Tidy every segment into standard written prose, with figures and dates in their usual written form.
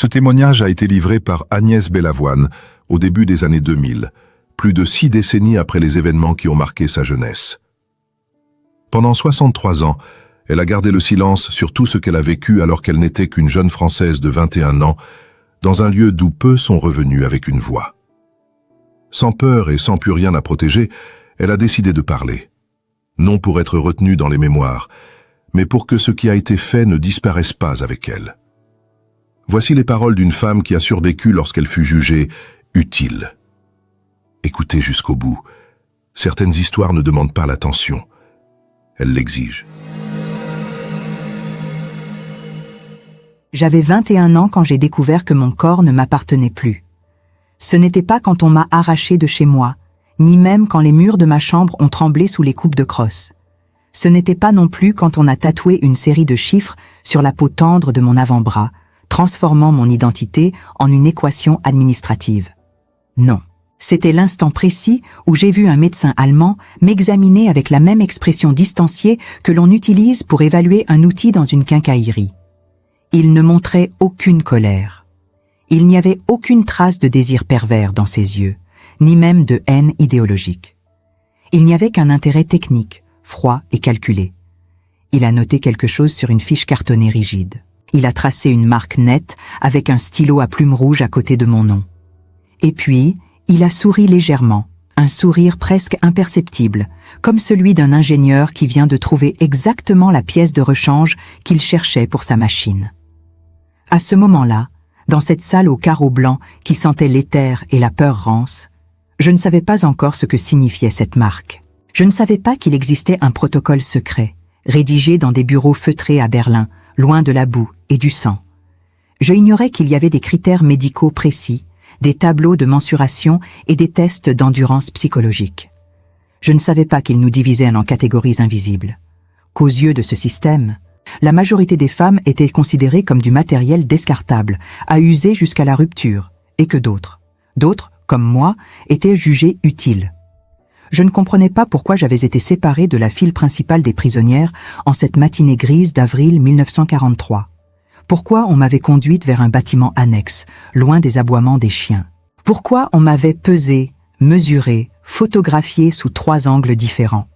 Ce témoignage a été livré par Agnès Bellavoine au début des années 2000, plus de 6 décennies après les événements qui ont marqué sa jeunesse. Pendant 63 ans, elle a gardé le silence sur tout ce qu'elle a vécu alors qu'elle n'était qu'une jeune Française de 21 ans, dans un lieu d'où peu sont revenus avec une voix. Sans peur et sans plus rien à protéger, elle a décidé de parler. Non pour être retenue dans les mémoires, mais pour que ce qui a été fait ne disparaisse pas avec elle. Voici les paroles d'une femme qui a survécu lorsqu'elle fut jugée utile. Écoutez jusqu'au bout. Certaines histoires ne demandent pas l'attention. Elles l'exigent. J'avais 21 ans quand j'ai découvert que mon corps ne m'appartenait plus. Ce n'était pas quand on m'a arraché de chez moi, ni même quand les murs de ma chambre ont tremblé sous les coupes de crosse. Ce n'était pas non plus quand on a tatoué une série de chiffres sur la peau tendre de mon avant-bras, transformant mon identité en une équation administrative. Non. C'était l'instant précis où j'ai vu un médecin allemand m'examiner avec la même expression distanciée que l'on utilise pour évaluer un outil dans une quincaillerie. Il ne montrait aucune colère. Il n'y avait aucune trace de désir pervers dans ses yeux, ni même de haine idéologique. Il n'y avait qu'un intérêt technique, froid et calculé. Il a noté quelque chose sur une fiche cartonnée rigide. Il a tracé une marque nette avec un stylo à plumes rouges à côté de mon nom. Et puis, il a souri légèrement, un sourire presque imperceptible, comme celui d'un ingénieur qui vient de trouver exactement la pièce de rechange qu'il cherchait pour sa machine. À ce moment-là, dans cette salle aux carreaux blancs qui sentait l'éther et la peur rance, je ne savais pas encore ce que signifiait cette marque. Je ne savais pas qu'il existait un protocole secret, rédigé dans des bureaux feutrés à Berlin, loin de la boue et du sang. Je ignorais qu'il y avait des critères médicaux précis, des tableaux de mensuration et des tests d'endurance psychologique. Je ne savais pas qu'ils nous divisaient en catégories invisibles. Qu'aux yeux de ce système, la majorité des femmes étaient considérées comme du matériel descartable, à user jusqu'à la rupture, et que d'autres, comme moi, étaient jugées utiles. Je ne comprenais pas pourquoi j'avais été séparée de la file principale des prisonnières en cette matinée grise d'avril 1943. Pourquoi on m'avait conduite vers un bâtiment annexe, loin des aboiements des chiens? Pourquoi on m'avait pesée, mesurée, photographiée sous 3 angles différents?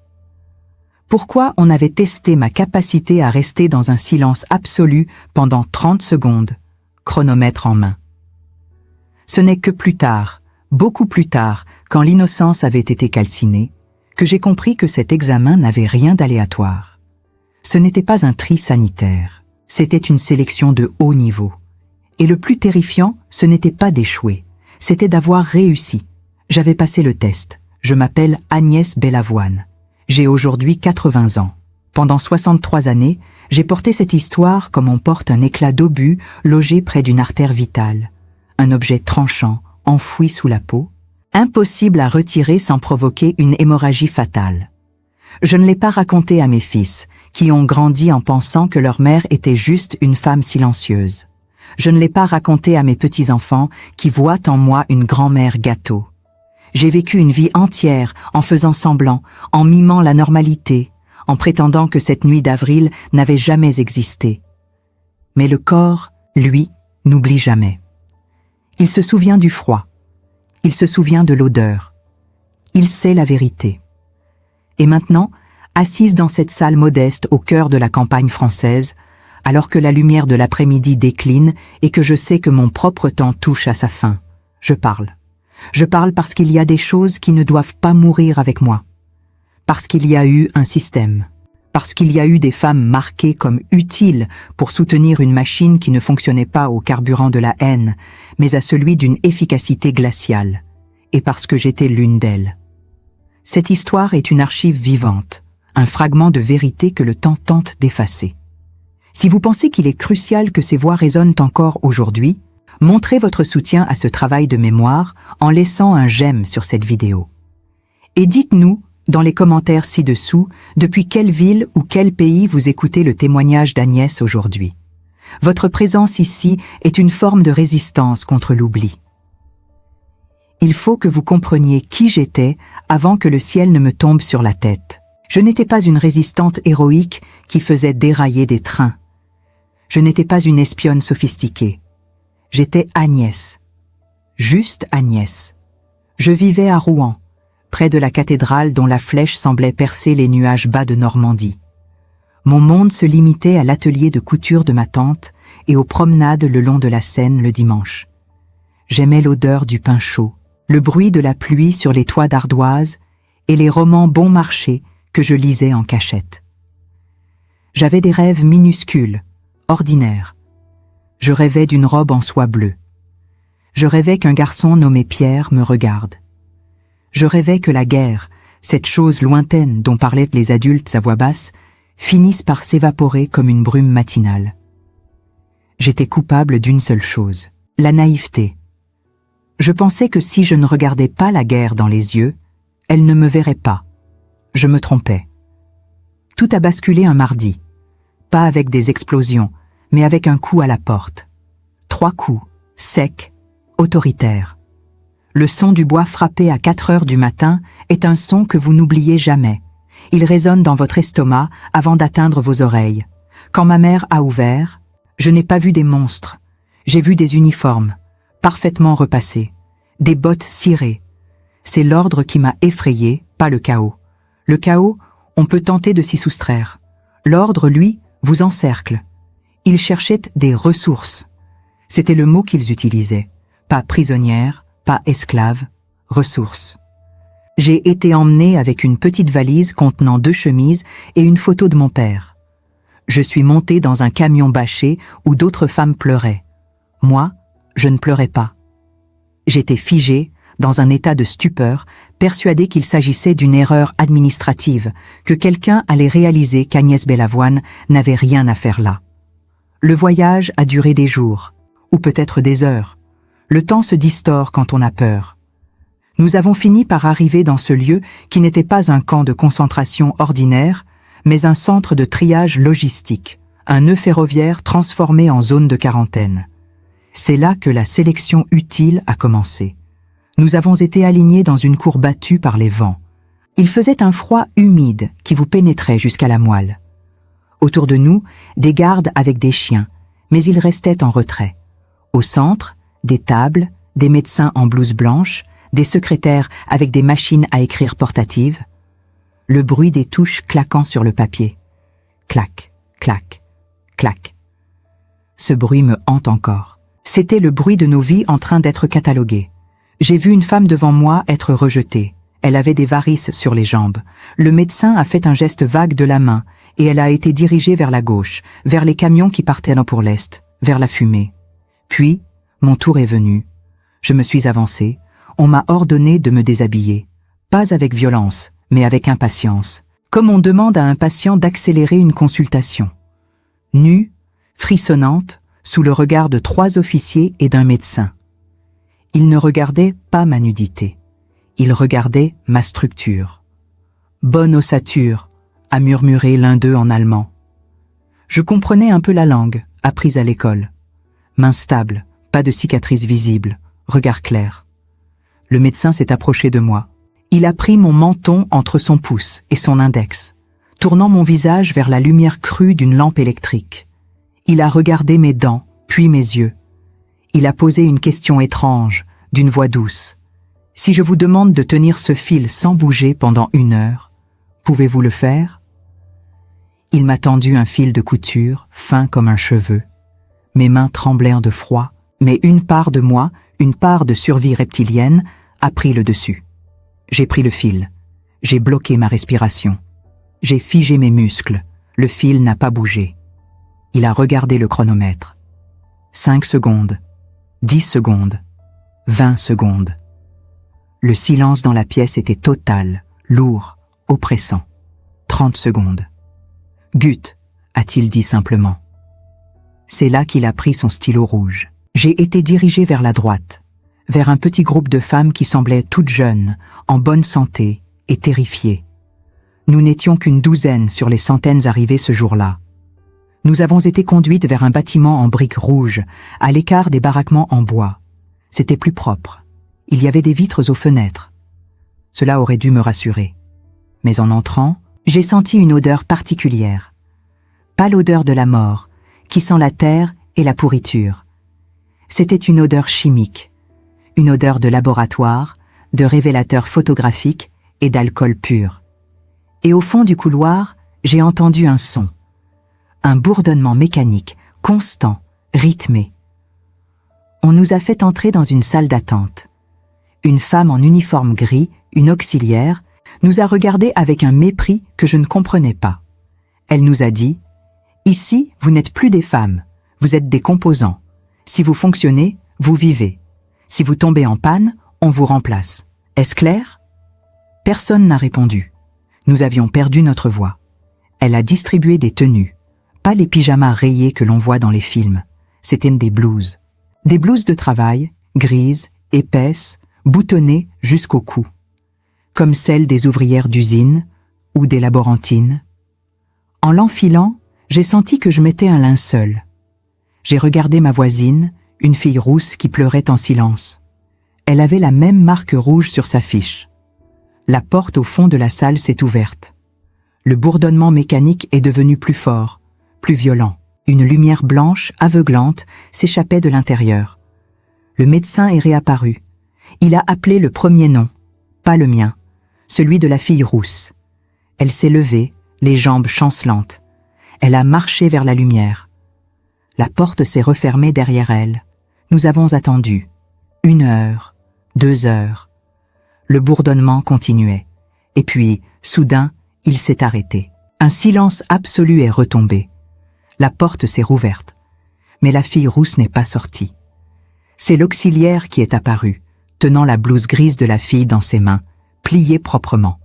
Pourquoi on avait testé ma capacité à rester dans un silence absolu pendant 30 secondes, chronomètre en main? Ce n'est que plus tard, beaucoup plus tard, quand l'innocence avait été calcinée, que j'ai compris que cet examen n'avait rien d'aléatoire. Ce n'était pas un tri sanitaire, c'était une sélection de haut niveau. Et le plus terrifiant, ce n'était pas d'échouer, c'était d'avoir réussi. J'avais passé le test. Je m'appelle Agnès Bellavoine. J'ai aujourd'hui 80 ans. Pendant 63 années, j'ai porté cette histoire comme on porte un éclat d'obus logé près d'une artère vitale. Un objet tranchant, enfoui sous la peau, impossible à retirer sans provoquer une hémorragie fatale. Je ne l'ai pas raconté à mes fils, qui ont grandi en pensant que leur mère était juste une femme silencieuse. Je ne l'ai pas raconté à mes petits-enfants, qui voient en moi une grand-mère gâteau. J'ai vécu une vie entière en faisant semblant, en mimant la normalité, en prétendant que cette nuit d'avril n'avait jamais existé. Mais le corps, lui, n'oublie jamais. Il se souvient du froid. Il se souvient de l'odeur. Il sait la vérité. Et maintenant, assise dans cette salle modeste au cœur de la campagne française, alors que la lumière de l'après-midi décline et que je sais que mon propre temps touche à sa fin, je parle. Je parle parce qu'il y a des choses qui ne doivent pas mourir avec moi. Parce qu'il y a eu un système. Parce qu'il y a eu des femmes marquées comme utiles pour soutenir une machine qui ne fonctionnait pas au carburant de la haine, mais à celui d'une efficacité glaciale. Et parce que j'étais l'une d'elles. Cette histoire est une archive vivante, un fragment de vérité que le temps tente d'effacer. Si vous pensez qu'il est crucial que ces voix résonnent encore aujourd'hui, montrez votre soutien à ce travail de mémoire en laissant un j'aime sur cette vidéo. Et dites-nous, dans les commentaires ci-dessous, depuis quelle ville ou quel pays vous écoutez le témoignage d'Agnès aujourd'hui. Votre présence ici est une forme de résistance contre l'oubli. Il faut que vous compreniez qui j'étais avant que le ciel ne me tombe sur la tête. Je n'étais pas une résistante héroïque qui faisait dérailler des trains. Je n'étais pas une espionne sophistiquée. J'étais Agnès. Juste Agnès. Je vivais à Rouen, près de la cathédrale dont la flèche semblait percer les nuages bas de Normandie. Mon monde se limitait à l'atelier de couture de ma tante et aux promenades le long de la Seine le dimanche. J'aimais l'odeur du pain chaud, le bruit de la pluie sur les toits d'ardoise et les romans bon marché que je lisais en cachette. J'avais des rêves minuscules, ordinaires. Je rêvais d'une robe en soie bleue. Je rêvais qu'un garçon nommé Pierre me regarde. Je rêvais que la guerre, cette chose lointaine dont parlaient les adultes à voix basse, finisse par s'évaporer comme une brume matinale. J'étais coupable d'une seule chose, la naïveté. Je pensais que si je ne regardais pas la guerre dans les yeux, elle ne me verrait pas. Je me trompais. Tout a basculé un mardi. Pas avec des explosions, mais avec un coup à la porte. 3 coups, secs, autoritaires. Le son du bois frappé à 4 heures du matin est un son que vous n'oubliez jamais. Il résonne dans votre estomac avant d'atteindre vos oreilles. Quand ma mère a ouvert, je n'ai pas vu des monstres. J'ai vu des uniformes, parfaitement repassés, des bottes cirées. C'est l'ordre qui m'a effrayé, pas le chaos. Le chaos, on peut tenter de s'y soustraire. L'ordre, lui, vous encercle. Ils cherchaient des ressources. C'était le mot qu'ils utilisaient. Pas prisonnière, pas esclave, ressources. J'ai été emmenée avec une petite valise contenant 2 chemises et une photo de mon père. Je suis montée dans un camion bâché où d'autres femmes pleuraient. Moi, je ne pleurais pas. J'étais figée, dans un état de stupeur, persuadée qu'il s'agissait d'une erreur administrative, que quelqu'un allait réaliser qu'Agnès Bellavoine n'avait rien à faire là. Le voyage a duré des jours, ou peut-être des heures. Le temps se distord quand on a peur. Nous avons fini par arriver dans ce lieu qui n'était pas un camp de concentration ordinaire, mais un centre de triage logistique, un nœud ferroviaire transformé en zone de quarantaine. C'est là que la sélection utile a commencé. Nous avons été alignés dans une cour battue par les vents. Il faisait un froid humide qui vous pénétrait jusqu'à la moelle. Autour de nous, des gardes avec des chiens, mais ils restaient en retrait. Au centre, des tables, des médecins en blouse blanche, des secrétaires avec des machines à écrire portatives. Le bruit des touches claquant sur le papier. Clac, clac, clac. Ce bruit me hante encore. C'était le bruit de nos vies en train d'être cataloguées. J'ai vu une femme devant moi être rejetée. Elle avait des varices sur les jambes. Le médecin a fait un geste vague de la main et elle a été dirigée vers la gauche, vers les camions qui partaient pour l'est, vers la fumée. Puis, mon tour est venu. Je me suis avancée. On m'a ordonné de me déshabiller. Pas avec violence, mais avec impatience. Comme on demande à un patient d'accélérer une consultation. Nue, frissonnante, sous le regard de 3 officiers et d'un médecin. Ils ne regardaient pas ma nudité. Ils regardaient ma structure. Bonne ossature, a murmuré l'un d'eux en allemand. Je comprenais un peu la langue, apprise à l'école. Main stable, pas de cicatrice visible, regard clair. Le médecin s'est approché de moi. Il a pris mon menton entre son pouce et son index, tournant mon visage vers la lumière crue d'une lampe électrique. Il a regardé mes dents, puis mes yeux. Il a posé une question étrange, d'une voix douce. « Si je vous demande de tenir ce fil sans bouger pendant 1 heure, pouvez-vous le faire ?» Il m'a tendu un fil de couture, fin comme un cheveu. Mes mains tremblèrent de froid, mais une part de moi, une part de survie reptilienne, a pris le dessus. J'ai pris le fil. J'ai bloqué ma respiration. J'ai figé mes muscles. Le fil n'a pas bougé. Il a regardé le chronomètre. 5 secondes. 10 secondes. 20 secondes. Le silence dans la pièce était total, lourd, oppressant. 30 secondes. « Gut », a-t-il dit simplement. C'est là qu'il a pris son stylo rouge. J'ai été dirigé vers la droite, vers un petit groupe de femmes qui semblaient toutes jeunes, en bonne santé et terrifiées. Nous n'étions qu'une douzaine sur les centaines arrivées ce jour-là. Nous avons été conduites vers un bâtiment en briques rouges, à l'écart des baraquements en bois. C'était plus propre. Il y avait des vitres aux fenêtres. Cela aurait dû me rassurer. Mais en entrant, j'ai senti une odeur particulière. Pas l'odeur de la mort, qui sent la terre et la pourriture. C'était une odeur chimique, une odeur de laboratoire, de révélateur photographique et d'alcool pur. Et au fond du couloir, j'ai entendu un son. Un bourdonnement mécanique, constant, rythmé. On nous a fait entrer dans une salle d'attente. Une femme en uniforme gris, une auxiliaire, nous a regardés avec un mépris que je ne comprenais pas. Elle nous a dit « Ici, vous n'êtes plus des femmes, vous êtes des composants. Si vous fonctionnez, vous vivez. Si vous tombez en panne, on vous remplace. Est-ce clair ?» Personne n'a répondu. Nous avions perdu notre voix. Elle a distribué des tenues, pas les pyjamas rayés que l'on voit dans les films. C'étaient des blouses. Des blouses de travail, grises, épaisses, boutonnées jusqu'au cou. Comme celles des ouvrières d'usine ou des laborantines. En l'enfilant, j'ai senti que je mettais un linceul. J'ai regardé ma voisine, une fille rousse qui pleurait en silence. Elle avait la même marque rouge sur sa fiche. La porte au fond de la salle s'est ouverte. Le bourdonnement mécanique est devenu plus fort, plus violent. Une lumière blanche, aveuglante, s'échappait de l'intérieur. Le médecin est réapparu. Il a appelé le premier nom, pas le mien, celui de la fille rousse. Elle s'est levée, les jambes chancelantes. Elle a marché vers la lumière. La porte s'est refermée derrière elle. Nous avons attendu. 1 heure, 2 heures. Le bourdonnement continuait. Et puis, soudain, il s'est arrêté. Un silence absolu est retombé. La porte s'est rouverte. Mais la fille rousse n'est pas sortie. C'est l'auxiliaire qui est apparue, tenant la blouse grise de la fille dans ses mains, pliée proprement.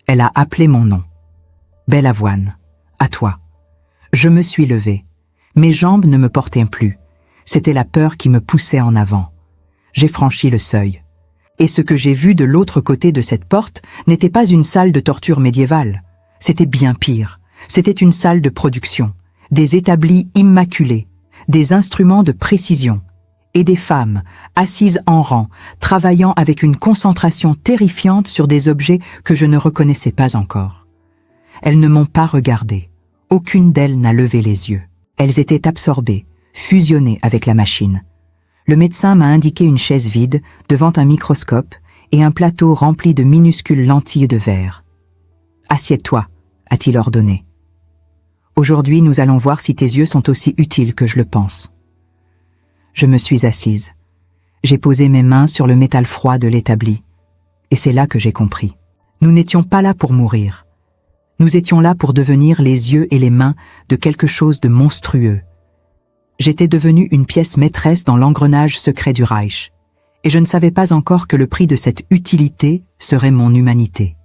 Elle a appelé mon nom. Belavoine, à toi. Je me suis levée. Mes jambes ne me portaient plus. C'était la peur qui me poussait en avant. J'ai franchi le seuil. Et ce que j'ai vu de l'autre côté de cette porte n'était pas une salle de torture médiévale. C'était bien pire. C'était une salle de production. Des établis immaculés, des instruments de précision, et des femmes, assises en rang, travaillant avec une concentration terrifiante sur des objets que je ne reconnaissais pas encore. Elles ne m'ont pas regardé. Aucune d'elles n'a levé les yeux. Elles étaient absorbées, fusionnées avec la machine. Le médecin m'a indiqué une chaise vide, devant un microscope, et un plateau rempli de minuscules lentilles de verre. « Assieds-toi », a-t-il ordonné. Aujourd'hui, nous allons voir si tes yeux sont aussi utiles que je le pense. Je me suis assise. J'ai posé mes mains sur le métal froid de l'établi. Et c'est là que j'ai compris. Nous n'étions pas là pour mourir. Nous étions là pour devenir les yeux et les mains de quelque chose de monstrueux. J'étais devenue une pièce maîtresse dans l'engrenage secret du Reich. Et je ne savais pas encore que le prix de cette utilité serait mon humanité.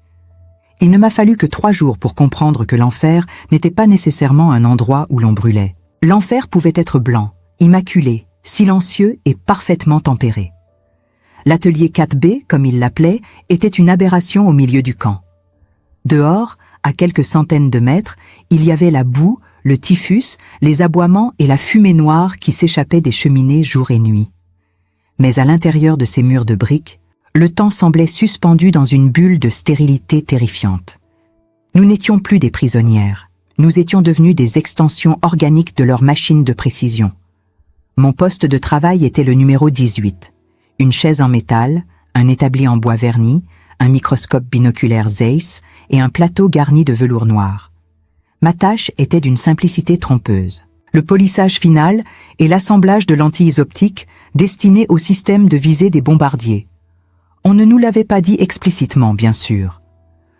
Il ne m'a fallu que 3 jours pour comprendre que l'enfer n'était pas nécessairement un endroit où l'on brûlait. L'enfer pouvait être blanc, immaculé, silencieux et parfaitement tempéré. L'atelier 4B, comme il l'appelait, était une aberration au milieu du camp. Dehors, à quelques centaines de mètres, il y avait la boue, le typhus, les aboiements et la fumée noire qui s'échappaient des cheminées jour et nuit. Mais à l'intérieur de ces murs de briques, le temps semblait suspendu dans une bulle de stérilité terrifiante. Nous n'étions plus des prisonnières. Nous étions devenus des extensions organiques de leur machine de précision. Mon poste de travail était le numéro 18. Une chaise en métal, un établi en bois verni, un microscope binoculaire Zeiss et un plateau garni de velours noir. Ma tâche était d'une simplicité trompeuse. Le polissage final et l'assemblage de lentilles optiques destinées au système de visée des bombardiers. On ne nous l'avait pas dit explicitement, bien sûr.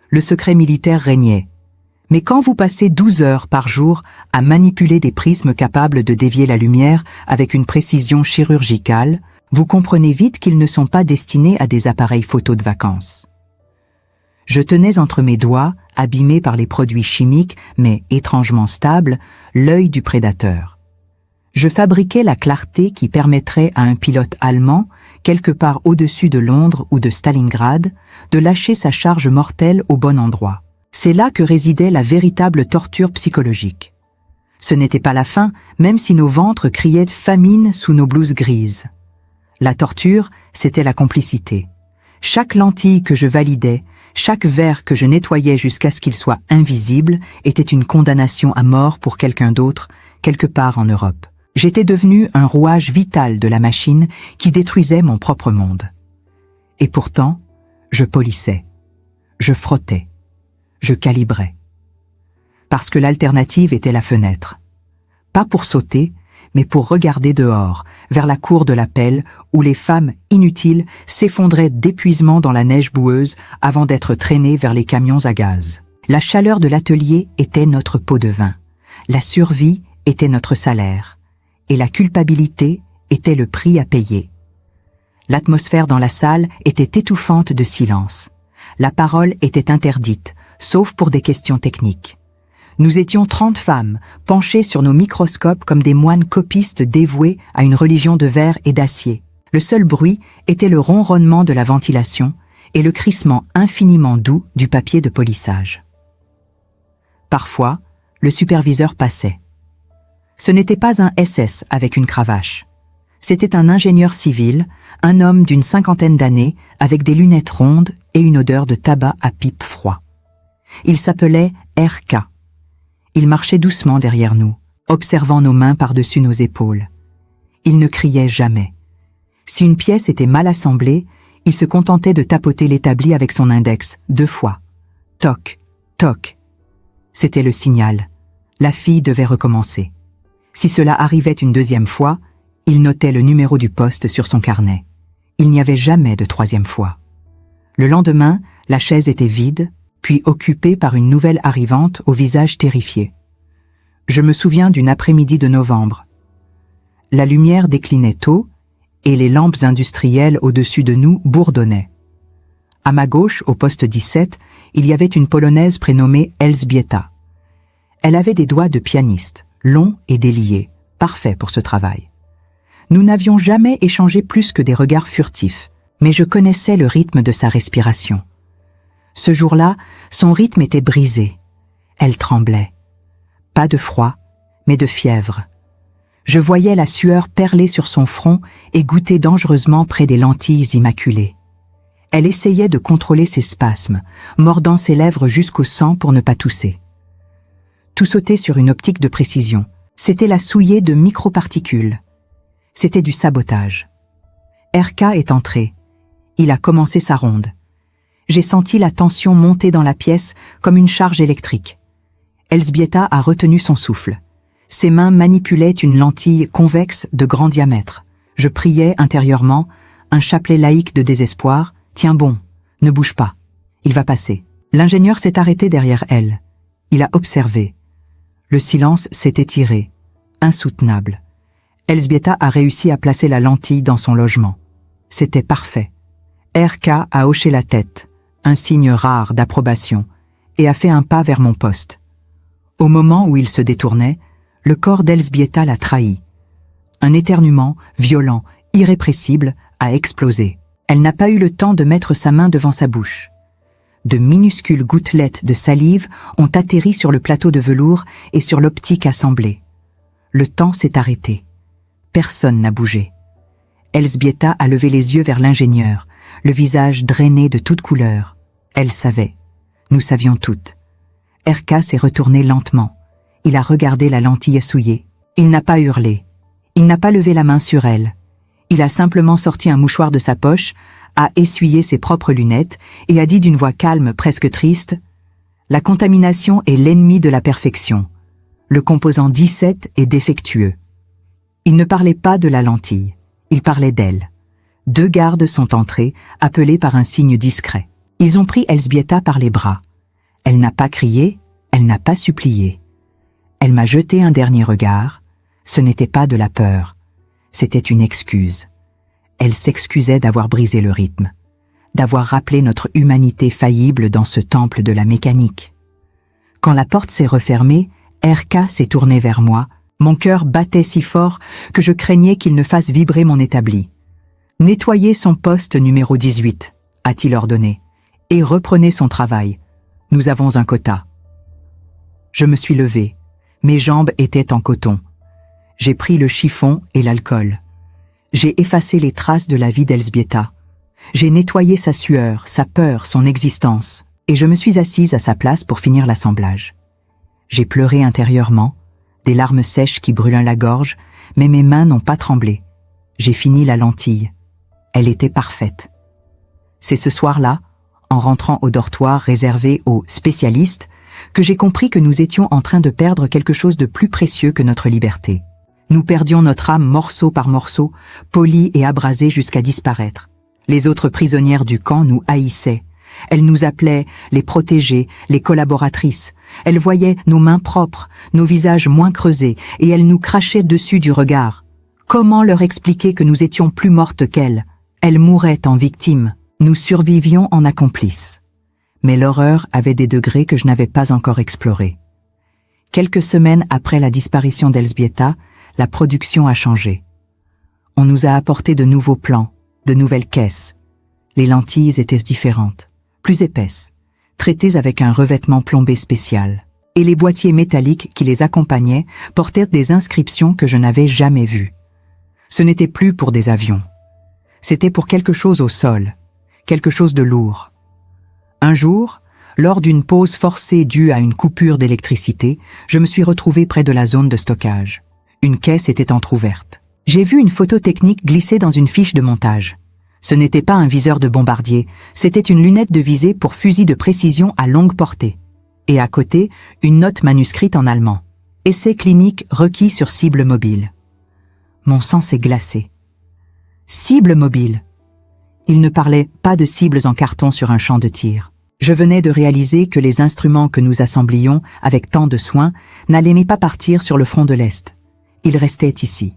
Le secret militaire régnait. Mais quand vous passez 12 heures par jour à manipuler des prismes capables de dévier la lumière avec une précision chirurgicale, vous comprenez vite qu'ils ne sont pas destinés à des appareils photo de vacances. Je tenais entre mes doigts, abîmé par les produits chimiques, mais étrangement stable, l'œil du prédateur. Je fabriquais la clarté qui permettrait à un pilote allemand, quelque part au-dessus de Londres ou de Stalingrad, de lâcher sa charge mortelle au bon endroit. C'est là que résidait la véritable torture psychologique. Ce n'était pas la faim, même si nos ventres criaient de famine sous nos blouses grises. La torture, c'était la complicité. Chaque lentille que je validais, chaque verre que je nettoyais jusqu'à ce qu'il soit invisible, était une condamnation à mort pour quelqu'un d'autre, quelque part en Europe. J'étais devenu un rouage vital de la machine qui détruisait mon propre monde. Et pourtant, je polissais, je frottais, je calibrais. Parce que l'alternative était la fenêtre. Pas pour sauter, mais pour regarder dehors, vers la cour de l'appel, où les femmes inutiles s'effondraient d'épuisement dans la neige boueuse avant d'être traînées vers les camions à gaz. La chaleur de l'atelier était notre pot de vin. La survie était notre salaire. Et la culpabilité était le prix à payer. L'atmosphère dans la salle était étouffante de silence. La parole était interdite, sauf pour des questions techniques. Nous étions 30 femmes, penchées sur nos microscopes comme des moines copistes dévoués à une religion de verre et d'acier. Le seul bruit était le ronronnement de la ventilation et le crissement infiniment doux du papier de polissage. Parfois, le superviseur passait. Ce n'était pas un SS avec une cravache. C'était un ingénieur civil, un homme d'une 50aine d'années, avec des lunettes rondes et une odeur de tabac à pipe froid. Il s'appelait RK. Il marchait doucement derrière nous, observant nos mains par-dessus nos épaules. Il ne criait jamais. Si une pièce était mal assemblée, il se contentait de tapoter l'établi avec son index 2 fois. Toc, toc. C'était le signal. La fille devait recommencer. Si cela arrivait une 2e fois, il notait le numéro du poste sur son carnet. Il n'y avait jamais de 3e fois. Le lendemain, la chaise était vide, puis occupée par une nouvelle arrivante au visage terrifié. Je me souviens d'une après-midi de novembre. La lumière déclinait tôt, et les lampes industrielles au-dessus de nous bourdonnaient. À ma gauche, au poste 17, il y avait une Polonaise prénommée Elżbieta. Elle avait des doigts de pianiste, longs et déliés, parfaits pour ce travail. Nous n'avions jamais échangé plus que des regards furtifs, mais je connaissais le rythme de sa respiration. Ce jour-là, son rythme était brisé. Elle tremblait. Pas de froid, mais de fièvre. Je voyais la sueur perler sur son front et goûter dangereusement près des lentilles immaculées. Elle essayait de contrôler ses spasmes, mordant ses lèvres jusqu'au sang pour ne pas tousser. Tout sautait sur une optique de précision. C'était la souillée de microparticules. C'était du sabotage. RK est entré. Il a commencé sa ronde. J'ai senti la tension monter dans la pièce comme une charge électrique. Elżbieta a retenu son souffle. Ses mains manipulaient une lentille convexe de grand diamètre. Je priais intérieurement, un chapelet laïque de désespoir. « Tiens bon, ne bouge pas. Il va passer. » L'ingénieur s'est arrêté derrière elle. Il a observé. Le silence s'est étiré, insoutenable. Elżbieta a réussi à placer la lentille dans son logement. C'était parfait. RK a hoché la tête, un signe rare d'approbation, et a fait un pas vers mon poste. Au moment où il se détournait, le corps d'Elżbieta l'a trahi. Un éternuement, violent, irrépressible, a explosé. Elle n'a pas eu le temps de mettre sa main devant sa bouche. De minuscules gouttelettes de salive ont atterri sur le plateau de velours et sur l'optique assemblée. Le temps s'est arrêté. Personne n'a bougé. Elżbieta a levé les yeux vers l'ingénieur, le visage drainé de toutes couleurs. Elle savait. Nous savions toutes. RK s'est retourné lentement. Il a regardé la lentille souillée. Il n'a pas hurlé. Il n'a pas levé la main sur elle. Il a simplement sorti un mouchoir de sa poche, a essuyé ses propres lunettes et a dit d'une voix calme, presque triste, « La contamination est l'ennemi de la perfection. Le composant 17 est défectueux. » Il ne parlait pas de la lentille, il parlait d'elle. 2 gardes sont entrés, appelés par un signe discret. Ils ont pris Elżbieta par les bras. Elle n'a pas crié, elle n'a pas supplié. Elle m'a jeté un dernier regard. Ce n'était pas de la peur, c'était une excuse. Elle s'excusait d'avoir brisé le rythme, d'avoir rappelé notre humanité faillible dans ce temple de la mécanique. Quand la porte s'est refermée, RK s'est tourné vers moi. Mon cœur battait si fort que je craignais qu'il ne fasse vibrer mon établi. « Nettoyez son poste numéro 18 », a-t-il ordonné, « et reprenez son travail. Nous avons un quota. » Je me suis levé. Mes jambes étaient en coton. J'ai pris le chiffon et l'alcool. J'ai effacé les traces de la vie d'Elżbieta. J'ai nettoyé sa sueur, sa peur, son existence, et je me suis assise à sa place pour finir l'assemblage. J'ai pleuré intérieurement, des larmes sèches qui brûlaient la gorge, Mais mes mains n'ont pas tremblé. J'ai fini la lentille. Elle était parfaite. C'est ce soir-là, en rentrant au dortoir réservé aux spécialistes, que j'ai compris que nous étions en train de perdre quelque chose de plus précieux que notre liberté. Nous perdions notre âme morceau par morceau, polie et abrasée jusqu'à disparaître. Les autres prisonnières du camp nous haïssaient. Elles nous appelaient les protégées, les collaboratrices. Elles voyaient nos mains propres, nos visages moins creusés, et elles nous crachaient dessus du regard. Comment leur expliquer que nous étions plus mortes qu'elles? Elles mouraient en victimes. Nous survivions en accomplices. Mais l'horreur avait des degrés que je n'avais pas encore explorés. Quelques semaines après la disparition d'Elżbieta, la production a changé. On nous a apporté de nouveaux plans, de nouvelles caisses. Les lentilles étaient différentes, plus épaisses, traitées avec un revêtement plombé spécial. Et les boîtiers métalliques qui les accompagnaient portaient des inscriptions que je n'avais jamais vues. Ce n'était plus pour des avions. C'était pour quelque chose au sol, quelque chose de lourd. Un jour, lors d'une pause forcée due à une coupure d'électricité, je me suis retrouvé près de la zone de stockage. Une caisse était entr'ouverte. J'ai vu une photo technique glisser dans une fiche de montage. Ce n'était pas un viseur de bombardier, c'était une lunette de visée pour fusil de précision à longue portée. Et à côté, une note manuscrite en allemand. Essai clinique requis sur cible mobile. Mon sang s'est glacé. Cible mobile. Il ne parlait pas de cibles en carton sur un champ de tir. Je venais de réaliser que les instruments que nous assemblions avec tant de soin n'allaient pas partir sur le front de l'Est. Ils restaient ici.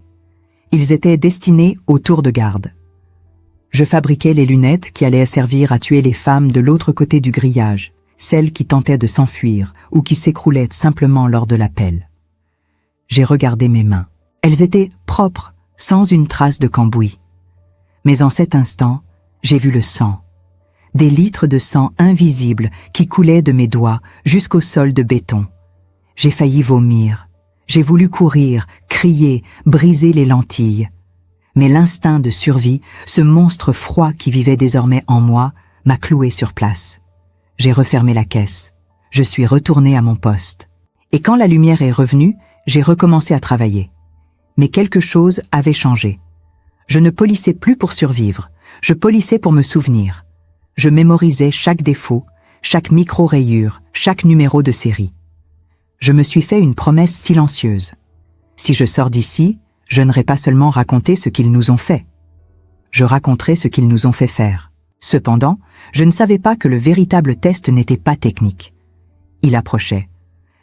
Ils étaient destinés au tour de garde. Je fabriquais les lunettes qui allaient servir à tuer les femmes de l'autre côté du grillage, celles qui tentaient de s'enfuir ou qui s'écroulaient simplement lors de l'appel. J'ai regardé mes mains. Elles étaient propres, sans une trace de cambouis. Mais en cet instant, j'ai vu le sang. Des litres de sang invisibles qui coulaient de mes doigts jusqu'au sol de béton. J'ai failli vomir. J'ai voulu courir, crier, briser les lentilles. Mais l'instinct de survie, ce monstre froid qui vivait désormais en moi, m'a cloué sur place. J'ai refermé la caisse. Je suis retourné à mon poste. Et quand la lumière est revenue, j'ai recommencé à travailler. Mais quelque chose avait changé. Je ne polissais plus pour survivre, je polissais pour me souvenir. Je mémorisais chaque défaut, chaque micro-rayure, chaque numéro de série. Je me suis fait une promesse silencieuse. Si je sors d'ici, je n'aurai pas seulement raconté ce qu'ils nous ont fait. Je raconterai ce qu'ils nous ont fait faire. Cependant, je ne savais pas que le véritable test n'était pas technique. Il approchait.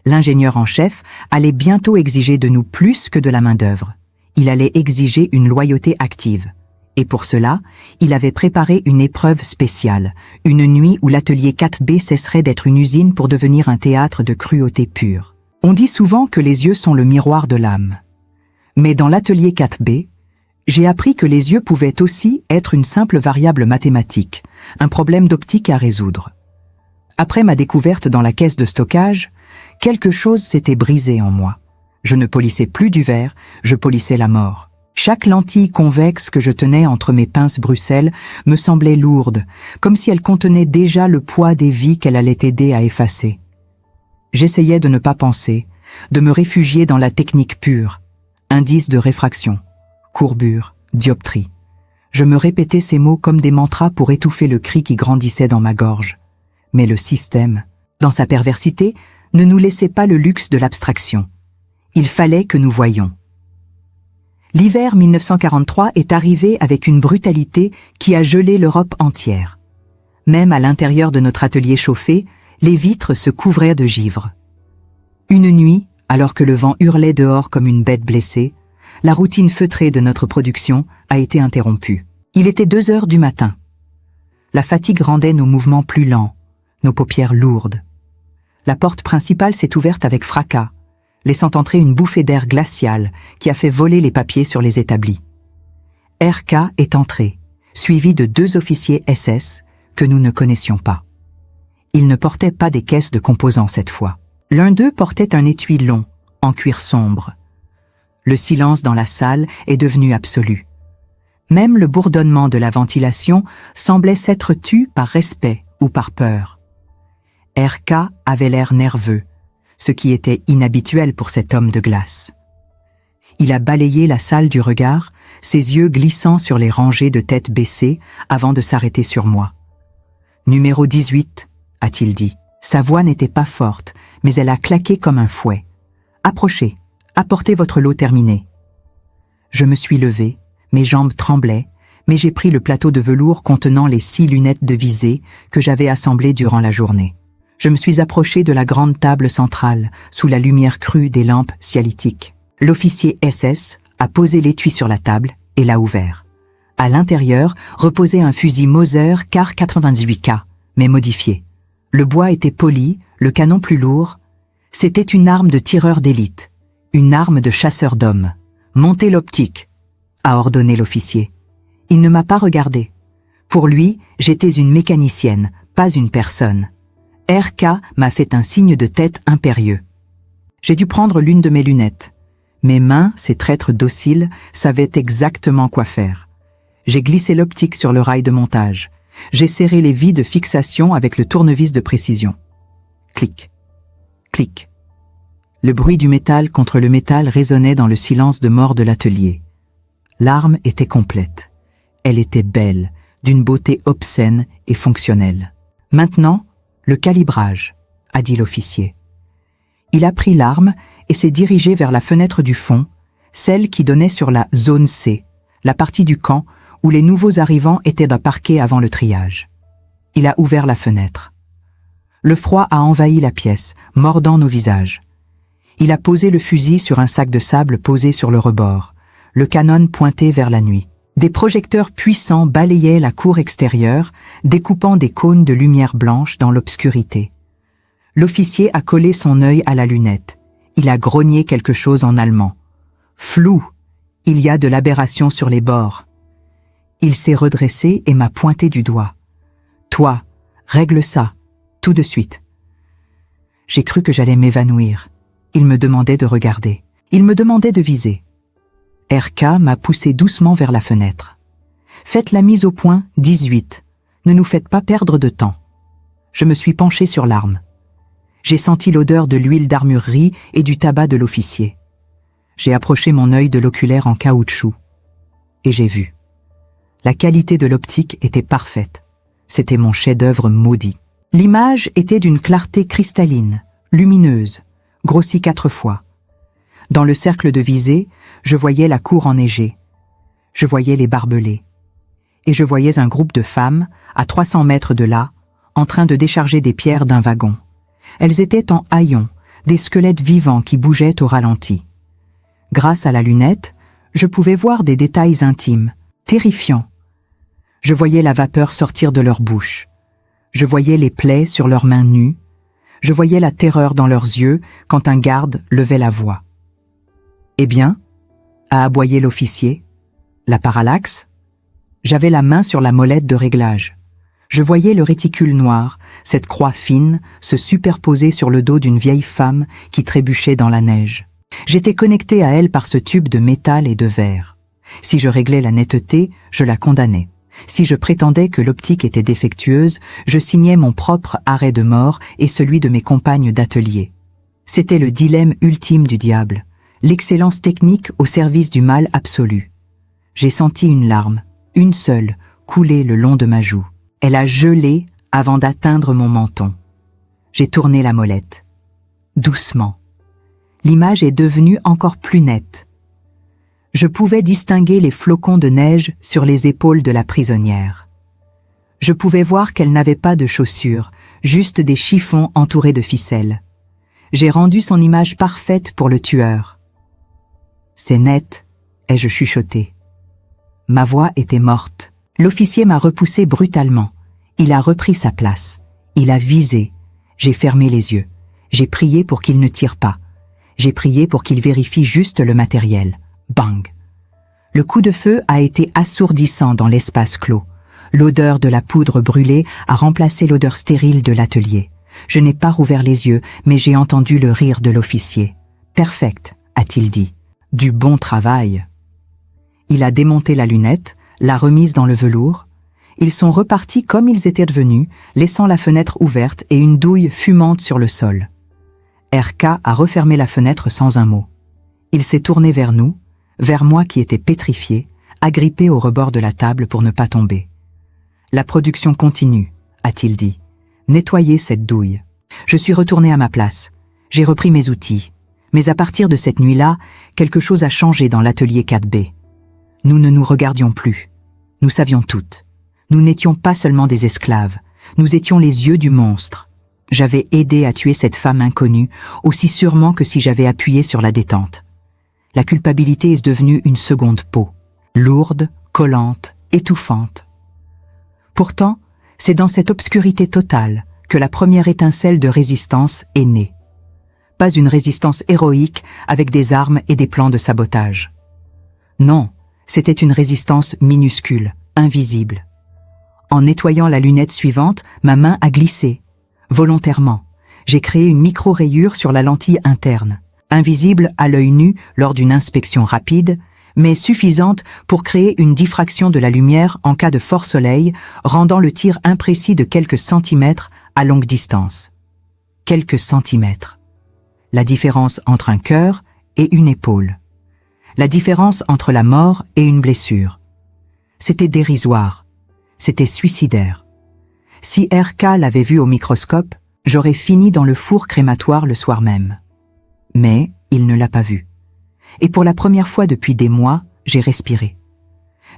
L'ingénieur en chef allait bientôt exiger de nous plus que de la main-d'œuvre. Il allait exiger une loyauté active. Et pour cela, il avait préparé une épreuve spéciale, une nuit où l'atelier 4B cesserait d'être une usine pour devenir un théâtre de cruauté pure. On dit souvent que les yeux sont le miroir de l'âme. Mais dans l'atelier 4B, j'ai appris que les yeux pouvaient aussi être une simple variable mathématique, un problème d'optique à résoudre. Après ma découverte dans la caisse de stockage, quelque chose s'était brisé en moi. Je ne polissais plus du verre, je polissais la mort. Chaque lentille convexe que je tenais entre mes pinces Bruxelles me semblait lourde, comme si elle contenait déjà le poids des vies qu'elle allait aider à effacer. J'essayais de ne pas penser, de me réfugier dans la technique pure. Indice de réfraction, courbure, dioptrie. Je me répétais ces mots comme des mantras pour étouffer le cri qui grandissait dans ma gorge. Mais le système, dans sa perversité, ne nous laissait pas le luxe de l'abstraction. Il fallait que nous voyions. L'hiver 1943 est arrivé avec une brutalité qui a gelé l'Europe entière. Même à l'intérieur de notre atelier chauffé, les vitres se couvraient de givre. Une nuit, alors que le vent hurlait dehors comme une bête blessée, la routine feutrée de notre production a été interrompue. Il était 2 heures du matin. La fatigue rendait nos mouvements plus lents, nos paupières lourdes. La porte principale s'est ouverte avec fracas, laissant entrer une bouffée d'air glacial qui a fait voler les papiers sur les établis. RK est entré, suivi de 2 officiers SS que nous ne connaissions pas. Ils ne portaient pas des caisses de composants cette fois. L'un d'eux portait un étui long, en cuir sombre. Le silence dans la salle est devenu absolu. Même le bourdonnement de la ventilation semblait s'être tu par respect ou par peur. RK avait l'air nerveux, ce qui était inhabituel pour cet homme de glace. Il a balayé la salle du regard, ses yeux glissant sur les rangées de têtes baissées avant de s'arrêter sur moi. « Numéro 18 », a-t-il dit. Sa voix n'était pas forte, mais elle a claqué comme un fouet. « Approchez, apportez votre lot terminé. » Je me suis levé, mes jambes tremblaient, mais j'ai pris le plateau de velours contenant les 6 lunettes de visée que j'avais assemblées durant la journée. Je me suis approché de la grande table centrale, sous la lumière crue des lampes cialytiques. L'officier SS a posé l'étui sur la table et l'a ouvert. À l'intérieur reposait un fusil Mauser Car 98K, mais modifié. Le bois était poli, le canon plus lourd. C'était une arme de tireur d'élite, une arme de chasseur d'hommes. « Montez l'optique », a ordonné l'officier. Il ne m'a pas regardé. Pour lui, j'étais une mécanicienne, pas une personne. RK m'a fait un signe de tête impérieux. J'ai dû prendre l'une de mes lunettes. Mes mains, ces traîtres dociles, savaient exactement quoi faire. J'ai glissé l'optique sur le rail de montage. J'ai serré les vis de fixation avec le tournevis de précision. Clic. Clic. Le bruit du métal contre le métal résonnait dans le silence de mort de l'atelier. L'arme était complète. Elle était belle, d'une beauté obscène et fonctionnelle. Maintenant, le calibrage, a dit l'officier. Il a pris l'arme et s'est dirigé vers la fenêtre du fond, celle qui donnait sur la zone C, la partie du camp où les nouveaux arrivants étaient parqués avant le triage. Il a ouvert la fenêtre. Le froid a envahi la pièce, mordant nos visages. Il a posé le fusil sur un sac de sable posé sur le rebord, le canon pointé vers la nuit. Des projecteurs puissants balayaient la cour extérieure, découpant des cônes de lumière blanche dans l'obscurité. L'officier a collé son œil à la lunette. Il a grogné quelque chose en allemand. « Flou, il y a de l'aberration sur les bords. » Il s'est redressé et m'a pointé du doigt. « Toi, règle ça, tout de suite. » J'ai cru que j'allais m'évanouir. Il me demandait de regarder. Il me demandait de viser. RK m'a poussé doucement vers la fenêtre. « Faites la mise au point 18. Ne nous faites pas perdre de temps. » Je me suis penché sur l'arme. J'ai senti l'odeur de l'huile d'armurerie et du tabac de l'officier. J'ai approché mon œil de l'oculaire en caoutchouc. Et j'ai vu. La qualité de l'optique était parfaite. C'était mon chef-d'œuvre maudit. L'image était d'une clarté cristalline, lumineuse, grossie 4 fois. Dans le cercle de visée, je voyais la cour enneigée. Je voyais les barbelés. Et je voyais un groupe de femmes, à 300 mètres de là, en train de décharger des pierres d'un wagon. Elles étaient en haillons, des squelettes vivants qui bougeaient au ralenti. Grâce à la lunette, je pouvais voir des détails intimes, terrifiants. Je voyais la vapeur sortir de leur bouche. Je voyais les plaies sur leurs mains nues. Je voyais la terreur dans leurs yeux quand un garde levait la voix. « Eh bien ?» a aboyé l'officier. « La parallaxe ?» J'avais la main sur la molette de réglage. Je voyais le réticule noir, cette croix fine, se superposer sur le dos d'une vieille femme qui trébuchait dans la neige. J'étais connecté à elle par ce tube de métal et de verre. Si je réglais la netteté, je la condamnais. Si je prétendais que l'optique était défectueuse, je signais mon propre arrêt de mort et celui de mes compagnes d'atelier. C'était le dilemme ultime du diable, l'excellence technique au service du mal absolu. J'ai senti une larme, une seule, couler le long de ma joue. Elle a gelé avant d'atteindre mon menton. J'ai tourné la molette. Doucement. L'image est devenue encore plus nette. Je pouvais distinguer les flocons de neige sur les épaules de la prisonnière. Je pouvais voir qu'elle n'avait pas de chaussures, juste des chiffons entourés de ficelles. J'ai rendu son image parfaite pour le tueur. « C'est net », ai-je chuchoté. Ma voix était morte. L'officier m'a repoussé brutalement. Il a repris sa place. Il a visé. J'ai fermé les yeux. J'ai prié pour qu'il ne tire pas. J'ai prié pour qu'il vérifie juste le matériel. Bang! Le coup de feu a été assourdissant dans l'espace clos. L'odeur de la poudre brûlée a remplacé l'odeur stérile de l'atelier. Je n'ai pas rouvert les yeux, mais j'ai entendu le rire de l'officier. « Perfect », a-t-il dit. « Du bon travail ». Il a démonté la lunette, l'a remise dans le velours. Ils sont repartis comme ils étaient venus, laissant la fenêtre ouverte et une douille fumante sur le sol. RK a refermé la fenêtre sans un mot. Il s'est tourné vers nous, vers moi qui étais pétrifié, agrippé au rebord de la table pour ne pas tomber. « La production continue », a-t-il dit. « Nettoyez cette douille. » Je suis retourné à ma place. J'ai repris mes outils. Mais à partir de cette nuit-là, quelque chose a changé dans l'atelier 4B. Nous ne nous regardions plus. Nous savions toutes. Nous n'étions pas seulement des esclaves. Nous étions les yeux du monstre. J'avais aidé à tuer cette femme inconnue, aussi sûrement que si j'avais appuyé sur la détente. La culpabilité est devenue une seconde peau, lourde, collante, étouffante. Pourtant, c'est dans cette obscurité totale que la première étincelle de résistance est née. Pas une résistance héroïque avec des armes et des plans de sabotage. Non, c'était une résistance minuscule, invisible. En nettoyant la lunette suivante, ma main a glissé. Volontairement, j'ai créé une micro-rayure sur la lentille interne, invisible à l'œil nu lors d'une inspection rapide, mais suffisante pour créer une diffraction de la lumière en cas de fort soleil, rendant le tir imprécis de quelques centimètres à longue distance. Quelques centimètres. La différence entre un cœur et une épaule. La différence entre la mort et une blessure. C'était dérisoire. C'était suicidaire. Si RK l'avait vu au microscope, j'aurais fini dans le four crématoire le soir même. Mais il ne l'a pas vu. Et pour la première fois depuis des mois, j'ai respiré.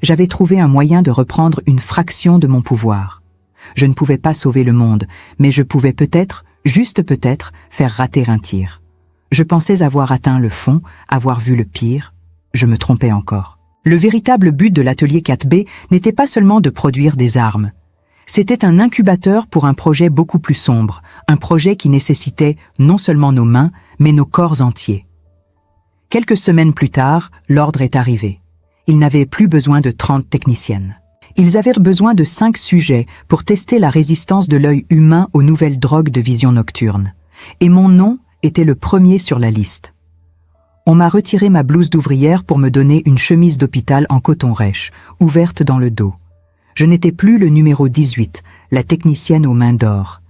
J'avais trouvé un moyen de reprendre une fraction de mon pouvoir. Je ne pouvais pas sauver le monde, mais je pouvais peut-être, juste peut-être, faire rater un tir. Je pensais avoir atteint le fond, avoir vu le pire. Je me trompais encore. Le véritable but de l'atelier 4B n'était pas seulement de produire des armes. C'était un incubateur pour un projet beaucoup plus sombre, un projet qui nécessitait non seulement nos mains, mais nos corps entiers. Quelques semaines plus tard, l'ordre est arrivé. Ils n'avaient plus besoin de 30 techniciennes. Ils avaient besoin de 5 sujets pour tester la résistance de l'œil humain aux nouvelles drogues de vision nocturne. Et mon nom était le premier sur la liste. On m'a retiré ma blouse d'ouvrière pour me donner une chemise d'hôpital en coton rêche, ouverte dans le dos. Je n'étais plus le numéro 18, la technicienne aux mains d'or.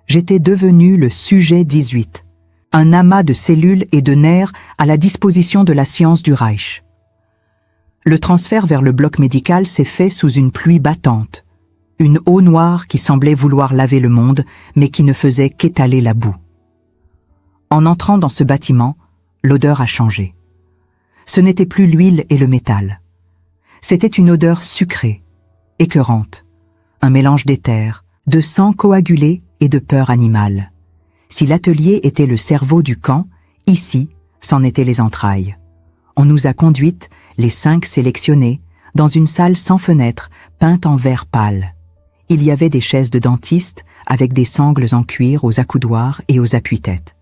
J'étais devenu le sujet 18, un amas de cellules et de nerfs à la disposition de la science du Reich. Le transfert vers le bloc médical s'est fait sous une pluie battante, une eau noire qui semblait vouloir laver le monde, mais qui ne faisait qu'étaler la boue. En entrant dans ce bâtiment, l'odeur a changé. Ce n'était plus l'huile et le métal. C'était une odeur sucrée, écœurante, un mélange d'éther, de sang coagulé et de peur animale. Si l'atelier était le cerveau du camp, ici, c'en étaient les entrailles. On nous a conduites, les 5 sélectionnées, dans une salle sans fenêtre, peinte en vert pâle. Il y avait des chaises de dentiste avec des sangles en cuir aux accoudoirs et aux appuis-têtes.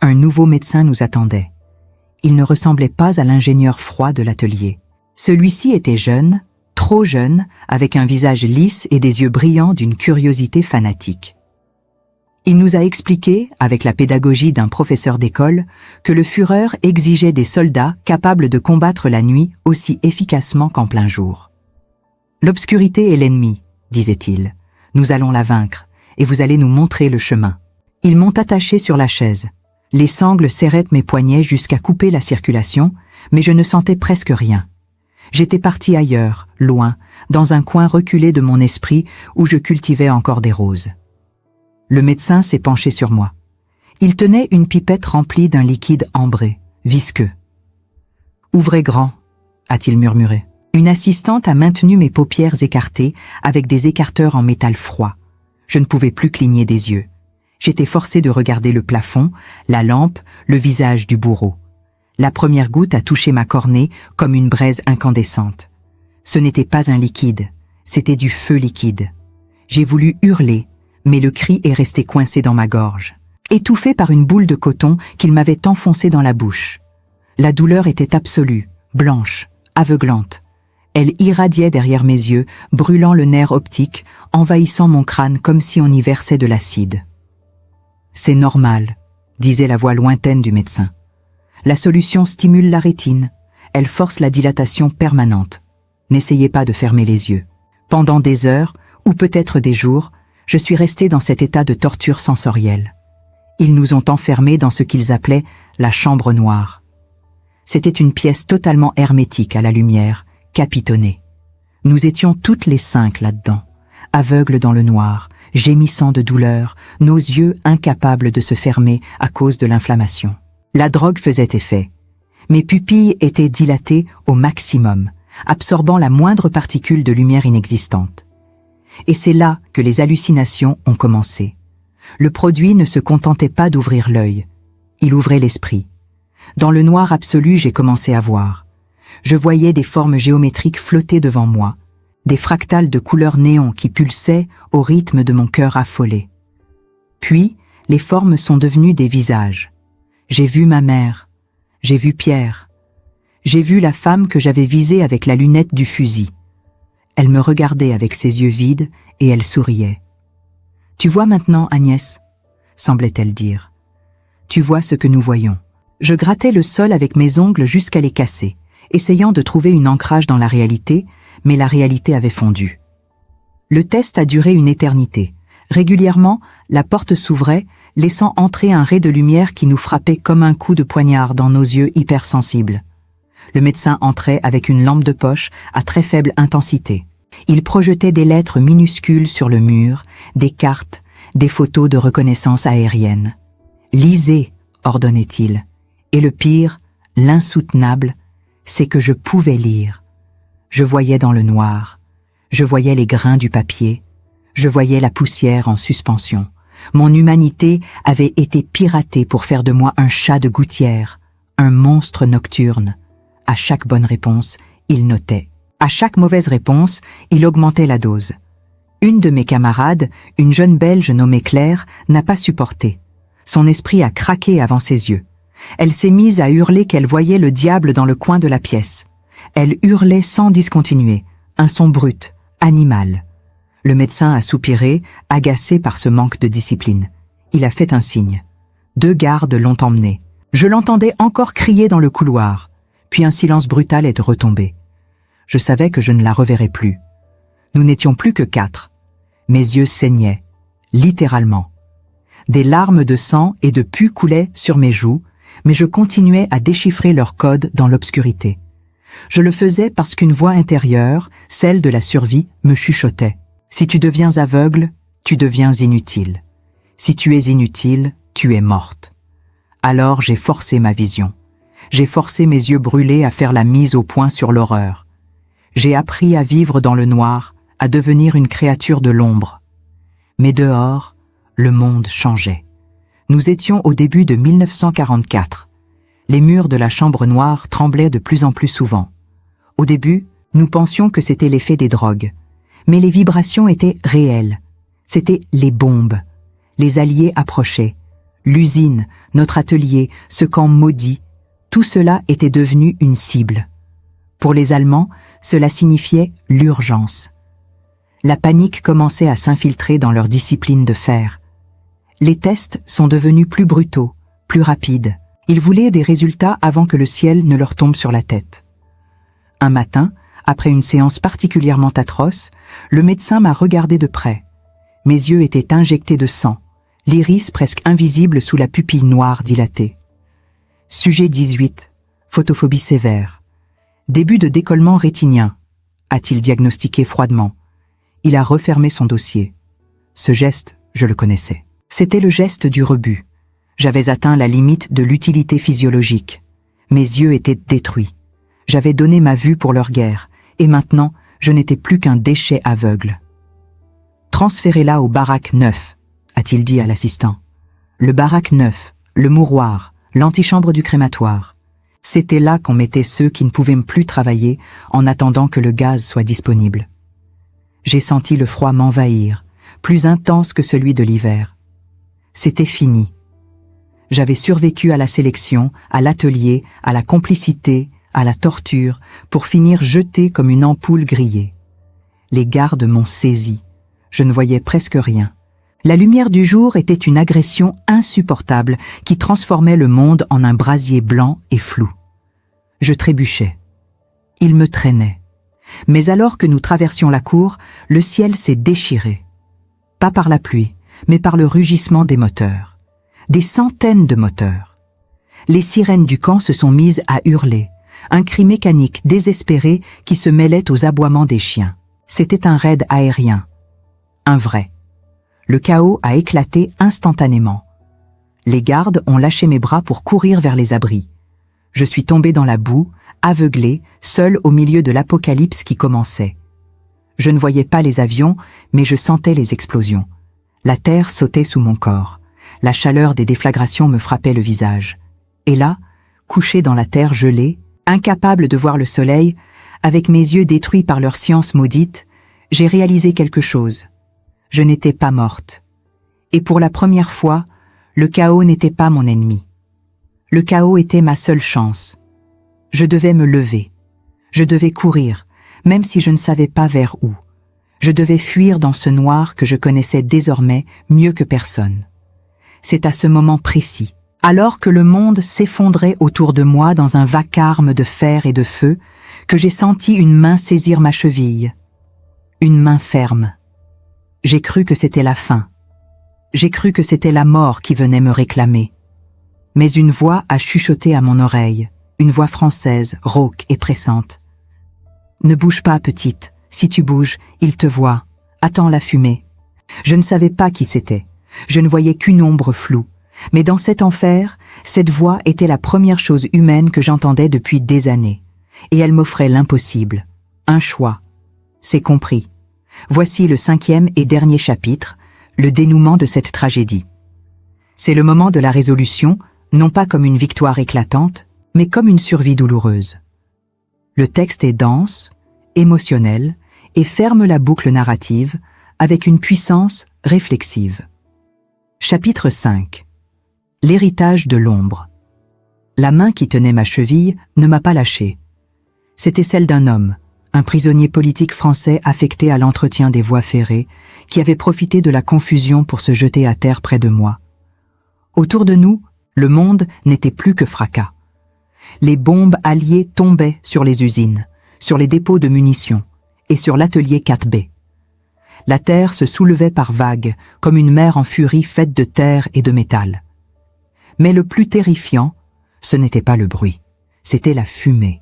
Un nouveau médecin nous attendait. Il ne ressemblait pas à l'ingénieur froid de l'atelier. Celui-ci était jeune, trop jeune, avec un visage lisse et des yeux brillants d'une curiosité fanatique. Il nous a expliqué, avec la pédagogie d'un professeur d'école, que le Führer exigeait des soldats capables de combattre la nuit aussi efficacement qu'en plein jour. « L'obscurité est l'ennemi, disait-il. Nous allons la vaincre, et vous allez nous montrer le chemin. » Ils m'ont attaché sur la chaise. Les sangles serraient mes poignets jusqu'à couper la circulation, mais je ne sentais presque rien. J'étais parti ailleurs, loin, dans un coin reculé de mon esprit où je cultivais encore des roses. Le médecin s'est penché sur moi. Il tenait une pipette remplie d'un liquide ambré, visqueux. « Ouvrez grand », a-t-il murmuré. Une assistante a maintenu mes paupières écartées avec des écarteurs en métal froid. Je ne pouvais plus cligner des yeux. J'étais forcé de regarder le plafond, la lampe, le visage du bourreau. La première goutte a touché ma cornée comme une braise incandescente. Ce n'était pas un liquide, c'était du feu liquide. J'ai voulu hurler, mais le cri est resté coincé dans ma gorge, étouffé par une boule de coton qu'il m'avait enfoncée dans la bouche. La douleur était absolue, blanche, aveuglante. Elle irradiait derrière mes yeux, brûlant le nerf optique, envahissant mon crâne comme si on y versait de l'acide. « C'est normal », disait la voix lointaine du médecin. « La solution stimule la rétine. Elle force la dilatation permanente. N'essayez pas de fermer les yeux. » Pendant des heures, ou peut-être des jours, je suis resté dans cet état de torture sensorielle. Ils nous ont enfermés dans ce qu'ils appelaient la chambre noire. C'était une pièce totalement hermétique à la lumière, capitonnée. Nous étions toutes les 5 là-dedans, aveugles dans le noir, gémissant de douleur, nos yeux incapables de se fermer à cause de l'inflammation. La drogue faisait effet. Mes pupilles étaient dilatées au maximum, absorbant la moindre particule de lumière inexistante. Et c'est là que les hallucinations ont commencé. Le produit ne se contentait pas d'ouvrir l'œil, il ouvrait l'esprit. Dans le noir absolu, j'ai commencé à voir. Je voyais des formes géométriques flotter devant moi, des fractales de couleurs néon qui pulsaient au rythme de mon cœur affolé. Puis, les formes sont devenues des visages. J'ai vu ma mère, j'ai vu Pierre, j'ai vu la femme que j'avais visée avec la lunette du fusil. Elle me regardait avec ses yeux vides et elle souriait. « Tu vois maintenant, Agnès ?» semblait-elle dire. « Tu vois ce que nous voyons. » Je grattais le sol avec mes ongles jusqu'à les casser, essayant de trouver un ancrage dans la réalité, mais la réalité avait fondu. Le test a duré une éternité. Régulièrement, la porte s'ouvrait, laissant entrer un ray de lumière qui nous frappait comme un coup de poignard dans nos yeux hypersensibles. Le médecin entrait avec une lampe de poche à très faible intensité. Il projetait des lettres minuscules sur le mur, des cartes, des photos de reconnaissance aérienne. « Lisez », ordonnait-il. Et le pire, l'insoutenable, c'est que je pouvais lire. Je voyais dans le noir. Je voyais les grains du papier. Je voyais la poussière en suspension. Mon humanité avait été piratée pour faire de moi un chat de gouttière, un monstre nocturne. À chaque bonne réponse, il notait. À chaque mauvaise réponse, il augmentait la dose. Une de mes camarades, une jeune Belge nommée Claire, n'a pas supporté. Son esprit a craqué avant ses yeux. Elle s'est mise à hurler qu'elle voyait le diable dans le coin de la pièce. Elle hurlait sans discontinuer, un son brut, animal. Le médecin a soupiré, agacé par ce manque de discipline. Il a fait un signe. 2 gardes l'ont emmenée. Je l'entendais encore crier dans le couloir. Puis un silence brutal est retombé. Je savais que je ne la reverrais plus. Nous n'étions plus que 4. Mes yeux saignaient, littéralement. Des larmes de sang et de pus coulaient sur mes joues, mais je continuais à déchiffrer leur code dans l'obscurité. Je le faisais parce qu'une voix intérieure, celle de la survie, me chuchotait. Si tu deviens aveugle, tu deviens inutile. Si tu es inutile, tu es morte. Alors j'ai forcé ma vision. J'ai forcé mes yeux brûlés à faire la mise au point sur l'horreur. J'ai appris à vivre dans le noir, à devenir une créature de l'ombre. Mais dehors, le monde changeait. Nous étions au début de 1944. Les murs de la chambre noire tremblaient de plus en plus souvent. Au début, nous pensions que c'était l'effet des drogues. Mais les vibrations étaient réelles. C'étaient les bombes. Les alliés approchaient. L'usine, notre atelier, ce camp maudit, tout cela était devenu une cible. Pour les Allemands, cela signifiait l'urgence. La panique commençait à s'infiltrer dans leur discipline de fer. Les tests sont devenus plus brutaux, plus rapides. Ils voulaient des résultats avant que le ciel ne leur tombe sur la tête. Un matin, après une séance particulièrement atroce, le médecin m'a regardé de près. Mes yeux étaient injectés de sang, l'iris presque invisible sous la pupille noire dilatée. Sujet 18, photophobie sévère. Début de décollement rétinien, a-t-il diagnostiqué froidement. Il a refermé son dossier. Ce geste, je le connaissais. C'était le geste du rebut. J'avais atteint la limite de l'utilité physiologique. Mes yeux étaient détruits. J'avais donné ma vue pour leur guerre, et maintenant, je n'étais plus qu'un déchet aveugle. Transférez-la au baraque 9, a-t-il dit à l'assistant. Le baraque 9, le mouroir, l'antichambre du crématoire. C'était là qu'on mettait ceux qui ne pouvaient plus travailler en attendant que le gaz soit disponible. J'ai senti le froid m'envahir, plus intense que celui de l'hiver. C'était fini. J'avais survécu à la sélection, à l'atelier, à la complicité, à la torture, pour finir jeté comme une ampoule grillée. Les gardes m'ont saisi. Je ne voyais presque rien. La lumière du jour était une agression insupportable qui transformait le monde en un brasier blanc et flou. Je trébuchais. Ils me traînaient. Mais alors que nous traversions la cour, le ciel s'est déchiré. Pas par la pluie, mais par le rugissement des moteurs. Des centaines de moteurs. Les sirènes du camp se sont mises à hurler. Un cri mécanique désespéré qui se mêlait aux aboiements des chiens. C'était un raid aérien. Un vrai. Le chaos a éclaté instantanément. Les gardes ont lâché mes bras pour courir vers les abris. Je suis tombé dans la boue, aveuglé, seul au milieu de l'apocalypse qui commençait. Je ne voyais pas les avions, mais je sentais les explosions. La terre sautait sous mon corps. La chaleur des déflagrations me frappait le visage. Et là, couché dans la terre gelée, incapable de voir le soleil, avec mes yeux détruits par leur science maudite, j'ai réalisé quelque chose. Je n'étais pas morte. Et pour la première fois, le chaos n'était pas mon ennemi. Le chaos était ma seule chance. Je devais me lever. Je devais courir, même si je ne savais pas vers où. Je devais fuir dans ce noir que je connaissais désormais mieux que personne. C'est à ce moment précis, alors que le monde s'effondrait autour de moi dans un vacarme de fer et de feu, que j'ai senti une main saisir ma cheville. Une main ferme. J'ai cru que c'était la fin. J'ai cru que c'était la mort qui venait me réclamer. Mais une voix a chuchoté à mon oreille, une voix française, rauque et pressante. « Ne bouge pas, petite. Si tu bouges, il te voit. Attends la fumée. » Je ne savais pas qui c'était. Je ne voyais qu'une ombre floue. Mais dans cet enfer, cette voix était la première chose humaine que j'entendais depuis des années. Et elle m'offrait l'impossible. Un choix. C'est compris. Voici le 5e et dernier chapitre, le dénouement de cette tragédie. C'est le moment de la résolution, non pas comme une victoire éclatante, mais comme une survie douloureuse. Le texte est dense, émotionnel, et ferme la boucle narrative avec une puissance réflexive. Chapitre 5. L'héritage de l'ombre. La main qui tenait ma cheville ne m'a pas lâché. C'était celle d'un homme, un prisonnier politique français affecté à l'entretien des voies ferrées, qui avait profité de la confusion pour se jeter à terre près de moi. Autour de nous, le monde n'était plus que fracas. Les bombes alliées tombaient sur les usines, sur les dépôts de munitions et sur l'atelier 4B. La terre se soulevait par vagues, comme une mer en furie faite de terre et de métal. Mais le plus terrifiant, ce n'était pas le bruit, c'était la fumée.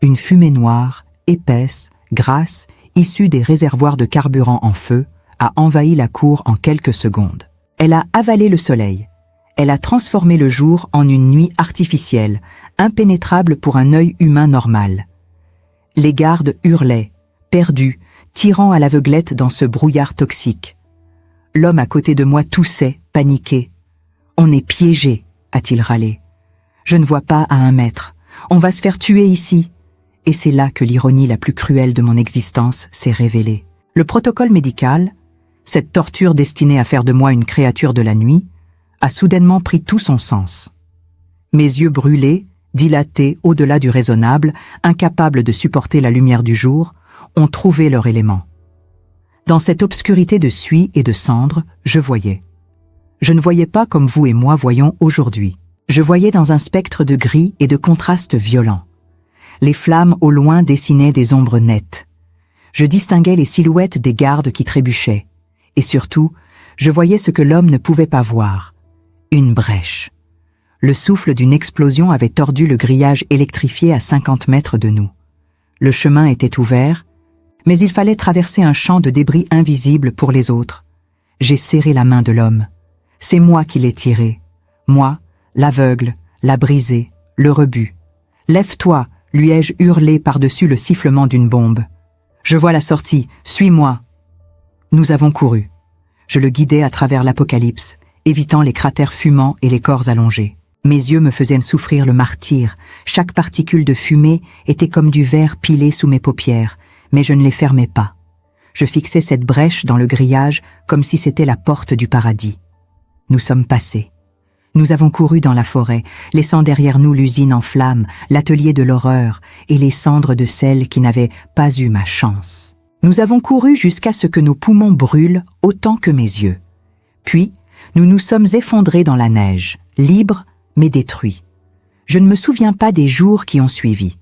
Une fumée noire, épaisse, grasse, issue des réservoirs de carburant en feu, a envahi la cour en quelques secondes. Elle a avalé le soleil. Elle a transformé le jour en une nuit artificielle, impénétrable pour un œil humain normal. Les gardes hurlaient, perdus, tirant à l'aveuglette dans ce brouillard toxique. L'homme à côté de moi toussait, paniqué. « On est piégés », a-t-il râlé. « Je ne vois pas à 1 mètre. On va se faire tuer ici. » Et c'est là que l'ironie la plus cruelle de mon existence s'est révélée. Le protocole médical, cette torture destinée à faire de moi une créature de la nuit, a soudainement pris tout son sens. Mes yeux brûlés, dilatés au-delà du raisonnable, incapables de supporter la lumière du jour, ont trouvé leur élément. Dans cette obscurité de suie et de cendres, je voyais. Je ne voyais pas comme vous et moi voyons aujourd'hui. Je voyais dans un spectre de gris et de contrastes violents. Les flammes au loin dessinaient des ombres nettes. Je distinguais les silhouettes des gardes qui trébuchaient. Et surtout, je voyais ce que l'homme ne pouvait pas voir. Une brèche. Le souffle d'une explosion avait tordu le grillage électrifié à 50 mètres de nous. Le chemin était ouvert, mais il fallait traverser un champ de débris invisibles pour les autres. J'ai serré la main de l'homme. C'est moi qui l'ai tiré. Moi, l'aveugle, la brisée, le rebut. « Lève-toi !» lui ai-je hurlé par-dessus le sifflement d'une bombe. « Je vois la sortie, suis-moi !» Nous avons couru. Je le guidais à travers l'apocalypse, évitant les cratères fumants et les corps allongés. Mes yeux me faisaient souffrir le martyre. Chaque particule de fumée était comme du verre pilé sous mes paupières, mais je ne les fermais pas. Je fixais cette brèche dans le grillage comme si c'était la porte du paradis. Nous sommes passés. Nous avons couru dans la forêt, laissant derrière nous l'usine en flammes, l'atelier de l'horreur et les cendres de celles qui n'avaient pas eu ma chance. Nous avons couru jusqu'à ce que nos poumons brûlent autant que mes yeux. Puis, nous nous sommes effondrés dans la neige, libres mais détruits. Je ne me souviens pas des jours qui ont suivi.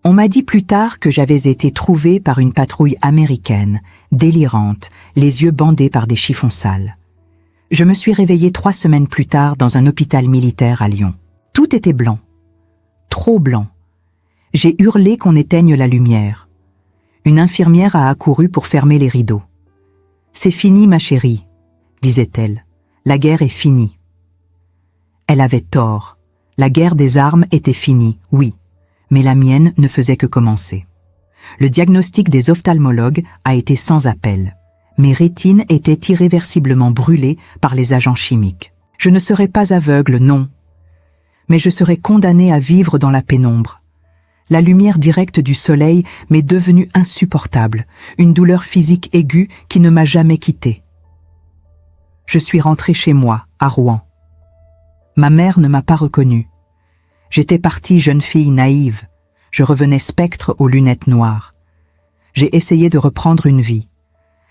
On m'a dit plus tard que j'avais été trouvée par une patrouille américaine, délirante, les yeux bandés par des chiffons sales. Je me suis réveillée 3 semaines plus tard dans un hôpital militaire à Lyon. Tout était blanc. Trop blanc. J'ai hurlé qu'on éteigne la lumière. Une infirmière a accouru pour fermer les rideaux. « C'est fini, ma chérie », disait-elle. « La guerre est finie. » Elle avait tort. La guerre des armes était finie, oui, mais la mienne ne faisait que commencer. Le diagnostic des ophtalmologues a été sans appel. Mes rétines étaient irréversiblement brûlées par les agents chimiques. Je ne serais pas aveugle, non, mais je serais condamnée à vivre dans la pénombre. La lumière directe du soleil m'est devenue insupportable, une douleur physique aiguë qui ne m'a jamais quittée. Je suis rentrée chez moi, à Rouen. Ma mère ne m'a pas reconnue. J'étais partie jeune fille naïve. Je revenais spectre aux lunettes noires. J'ai essayé de reprendre une vie.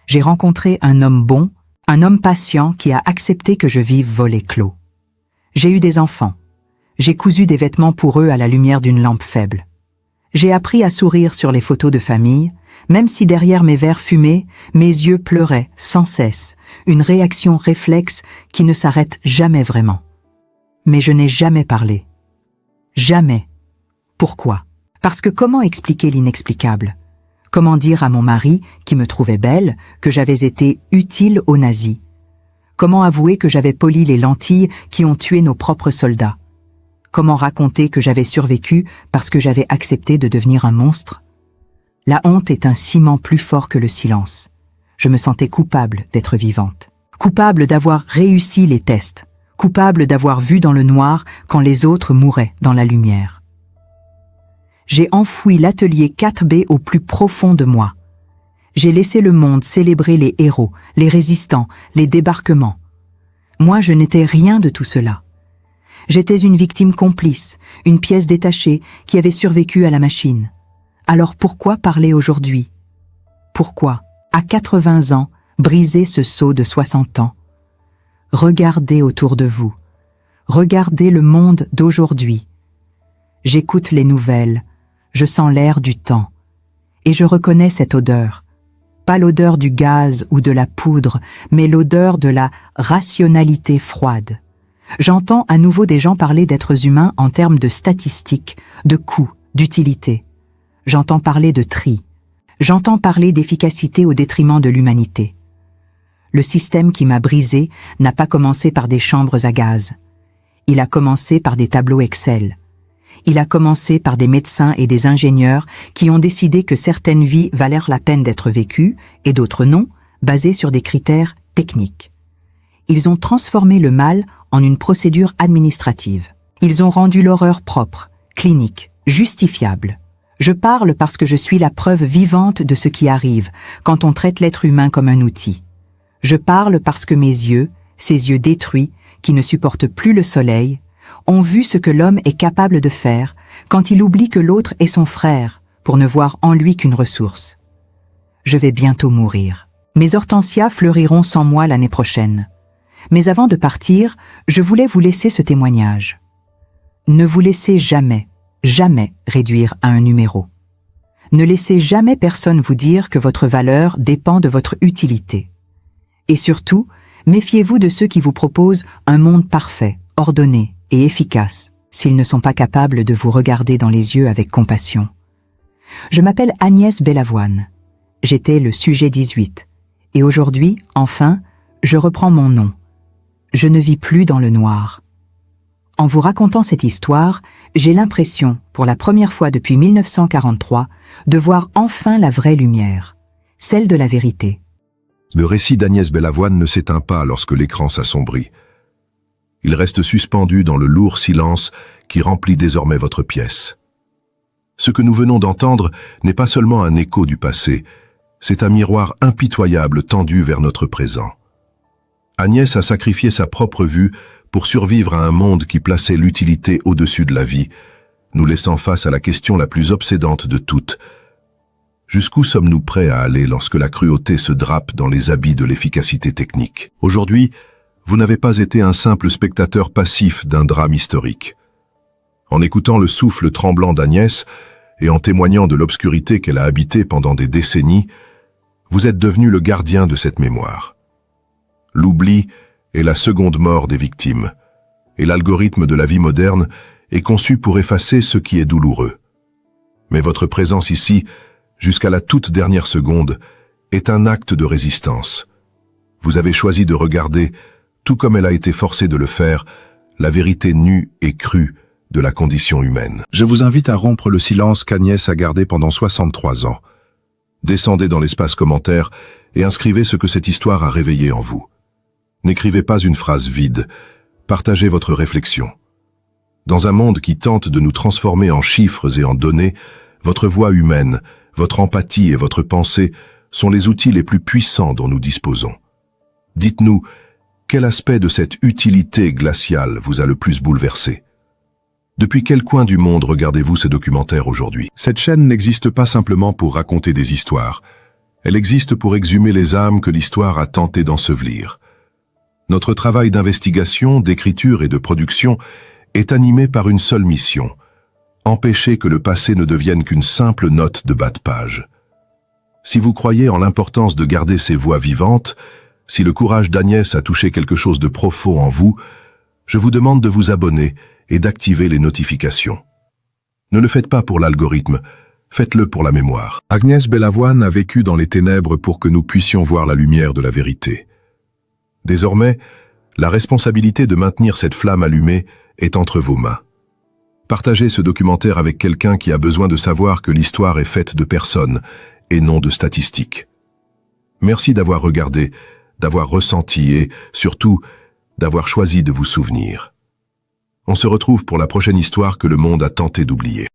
J'ai rencontré un homme bon, un homme patient qui a accepté que je vive volet clos. J'ai eu des enfants. J'ai cousu des vêtements pour eux à la lumière d'une lampe faible. J'ai appris à sourire sur les photos de famille, même si derrière mes verres fumés, mes yeux pleuraient sans cesse, une réaction réflexe qui ne s'arrête jamais vraiment. Mais je n'ai jamais parlé. Jamais. Pourquoi? Parce que comment expliquer l'inexplicable? Comment dire à mon mari, qui me trouvait belle, que j'avais été utile aux nazis? Comment avouer que j'avais poli les lentilles qui ont tué nos propres soldats? Comment raconter que j'avais survécu parce que j'avais accepté de devenir un monstre? La honte est un ciment plus fort que le silence. Je me sentais coupable d'être vivante. Coupable d'avoir réussi les tests. Coupable d'avoir vu dans le noir quand les autres mouraient dans la lumière. J'ai enfoui l'atelier 4B au plus profond de moi. J'ai laissé le monde célébrer les héros, les résistants, les débarquements. Moi, je n'étais rien de tout cela. J'étais une victime complice, une pièce détachée qui avait survécu à la machine. Alors pourquoi parler aujourd'hui? Pourquoi, à 80 ans, briser ce sceau de 60 ans? Regardez autour de vous. Regardez le monde d'aujourd'hui. J'écoute les nouvelles, je sens l'air du temps. Et je reconnais cette odeur. Pas l'odeur du gaz ou de la poudre, mais l'odeur de la rationalité froide. J'entends à nouveau des gens parler d'êtres humains en termes de statistiques, de coûts, d'utilité. J'entends parler de tri. J'entends parler d'efficacité au détriment de l'humanité. Le système qui m'a brisé n'a pas commencé par des chambres à gaz. Il a commencé par des tableaux Excel. Il a commencé par des médecins et des ingénieurs qui ont décidé que certaines vies valèrent la peine d'être vécues et d'autres non, basées sur des critères techniques. Ils ont transformé le mal en une procédure administrative. Ils ont rendu l'horreur propre, clinique, justifiable. Je parle parce que je suis la preuve vivante de ce qui arrive quand on traite l'être humain comme un outil. Je parle parce que mes yeux, ces yeux détruits, qui ne supportent plus le soleil, ont vu ce que l'homme est capable de faire quand il oublie que l'autre est son frère pour ne voir en lui qu'une ressource. Je vais bientôt mourir. Mes hortensias fleuriront sans moi l'année prochaine. Mais avant de partir, je voulais vous laisser ce témoignage. Ne vous laissez jamais, jamais réduire à un numéro. Ne laissez jamais personne vous dire que votre valeur dépend de votre utilité. Et surtout, méfiez-vous de ceux qui vous proposent un monde parfait, ordonné et efficace, s'ils ne sont pas capables de vous regarder dans les yeux avec compassion. Je m'appelle Agnès Bellavoine. J'étais le sujet 18. Et aujourd'hui, enfin, je reprends mon nom. Je ne vis plus dans le noir. En vous racontant cette histoire, j'ai l'impression, pour la première fois depuis 1943, de voir enfin la vraie lumière, celle de la vérité. Le récit d'Agnès Bellavoine ne s'éteint pas lorsque l'écran s'assombrit. Il reste suspendu dans le lourd silence qui remplit désormais votre pièce. Ce que nous venons d'entendre n'est pas seulement un écho du passé, c'est un miroir impitoyable tendu vers notre présent. Agnès a sacrifié sa propre vue pour survivre à un monde qui plaçait l'utilité au-dessus de la vie, nous laissant face à la question la plus obsédante de toutes. Jusqu'où sommes-nous prêts à aller lorsque la cruauté se drape dans les habits de l'efficacité technique? Aujourd'hui, vous n'avez pas été un simple spectateur passif d'un drame historique. En écoutant le souffle tremblant d'Agnès et en témoignant de l'obscurité qu'elle a habitée pendant des décennies, vous êtes devenu le gardien de cette mémoire. L'oubli est la seconde mort des victimes, et l'algorithme de la vie moderne est conçu pour effacer ce qui est douloureux. Mais votre présence ici, jusqu'à la toute dernière seconde, est un acte de résistance. Vous avez choisi de regarder, tout comme elle a été forcée de le faire, la vérité nue et crue de la condition humaine. Je vous invite à rompre le silence qu'Agnès a gardé pendant 63 ans. Descendez dans l'espace commentaire et inscrivez ce que cette histoire a réveillé en vous. N'écrivez pas une phrase vide, partagez votre réflexion. Dans un monde qui tente de nous transformer en chiffres et en données, votre voix humaine, votre empathie et votre pensée sont les outils les plus puissants dont nous disposons. Dites-nous, quel aspect de cette utilité glaciale vous a le plus bouleversé? Depuis quel coin du monde regardez-vous ce documentaire aujourd'hui? Cette chaîne n'existe pas simplement pour raconter des histoires. Elle existe pour exhumer les âmes que l'histoire a tenté d'ensevelir. Notre travail d'investigation, d'écriture et de production est animé par une seule mission: empêcher que le passé ne devienne qu'une simple note de bas de page. Si vous croyez en l'importance de garder ces voix vivantes, si le courage d'Agnès a touché quelque chose de profond en vous, je vous demande de vous abonner et d'activer les notifications. Ne le faites pas pour l'algorithme, faites-le pour la mémoire. Agnès Bellavoine a vécu dans les ténèbres pour que nous puissions voir la lumière de la vérité. Désormais, la responsabilité de maintenir cette flamme allumée est entre vos mains. Partagez ce documentaire avec quelqu'un qui a besoin de savoir que l'histoire est faite de personnes et non de statistiques. Merci d'avoir regardé, d'avoir ressenti et, surtout, d'avoir choisi de vous souvenir. On se retrouve pour la prochaine histoire que le monde a tenté d'oublier.